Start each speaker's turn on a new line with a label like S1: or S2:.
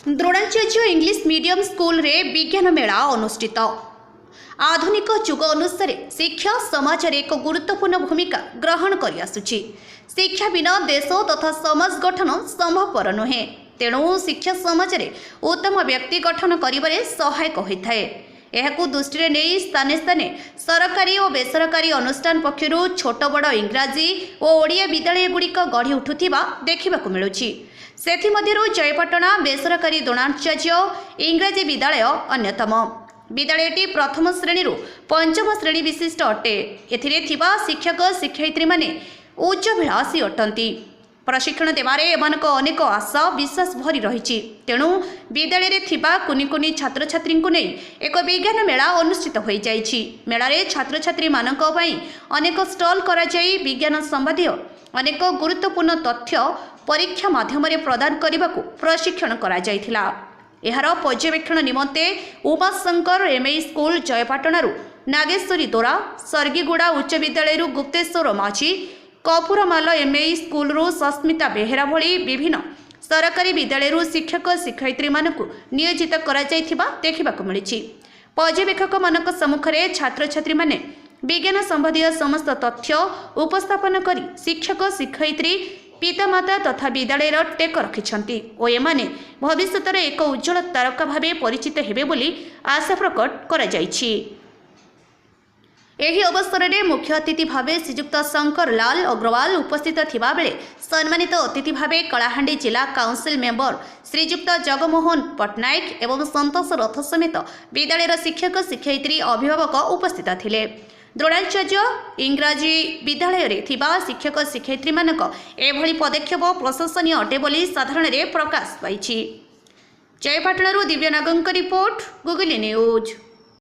S1: Dronacharya English medium school रे विज्ञान मेला अनुष्ठित। आधुनिक युग अनुसार शिक्षा समाज रे एक गुरुत्वपूर्ण भूमिका ग्रहण कर आसुछि। शिक्षा बिना देश तथा समाज गठन संभवपर नुहे। तेणु शिक्षा समाज रे उत्तम व्यक्ति गठन करिबारे सहायक होइथाय। एहाकु दृष्टि नहीं स्थाने स्थाने सरकारी और बेसरकारी अनुष्ठान पक्षरु छोट बड़ इंग्राजी और ओडिया विद्यालय गुड़िक गढ़ी उठुथिबा देखिबाकु मिलुछि। सेथिमध्यरु जयपाटना बेसरकारी द्रोणाचार्य इंग्राजी विद्यालय अन्यतम। विद्यालयटी प्रथम श्रेणी पंचम श्रेणी विशिष्ट अटे। एथिरे थिबा शिक्षक शिक्षयित्री माने उच्चभिलाषी अटंती। प्रशिक्षण देवारे एमानक अनेक आशा विश्वास भरी रहिछि। तेणु विद्यालय रे थिबा कुनि कुनि छात्र छात्री को नहीं एक विज्ञान मेला अनुष्ठित हो जाइछि। मेलारे छात्र छात्री मानक पई अनेक स्टॉल करा जाई विज्ञान संबंधी अनेक गुरुत्वपूर्ण तथ्य परीक्षा माध्यम प्रदान करने को प्रशिक्षण करा जाइथिला। एहार पर्यवेक्षण निमंते उमाशंकर एमई स्कूल जयपाटनारू नागेश्वरी दोरा, सर्गीगुड़ा उच्च विद्यालय गुप्तेश्वर माझी, कपूरमाल एमई स्कूल सस्मिता बेहेरा भली विभिन्न सरकारी विद्यालय शिक्षक शिक्षयित्री मानकु नियोजित करा जाइथिबा देखिबाकु मिलिछि। पर्यवेक्षक मानक सम्मुखरे छात्र छात्री माने विज्ञान संबंधी समस्त तथ्य उपस्थापन करी शिक्षक शिक्षयित्री पितामाता तथा विद्यालय टेक रखिछंती ओ एमाने भविष्यतर एक उज्जवल तारका भावे परिचित हेबे बोली आशा प्रकट करा जाइछि। एही अवसर में मुख्य अतिथि भावे श्रीजुक्त शंकर लाल अग्रवाल उपस्थित थिबा बेले सम्मानित अतिथि भावे कलाहांडी जिला काउंसिल मेंबर श्रीजुक्त जगमोहन पट्टनायक एवं संतोष रथ समेत विद्यालय शिक्षक शिक्षयित्री अभिभावक उपस्थित थिले। द्रोणाचार्य इंग्राजी विद्यालय रे थिबा शिक्षक शिक्षयित्री मानक एभली पदक्षेप प्रशंसनीय अटे बोली साधारण रे प्रकाश पाइछि। जयपाटनारू दिव्य नागंक रिपोर्ट, गुगली न्यूज।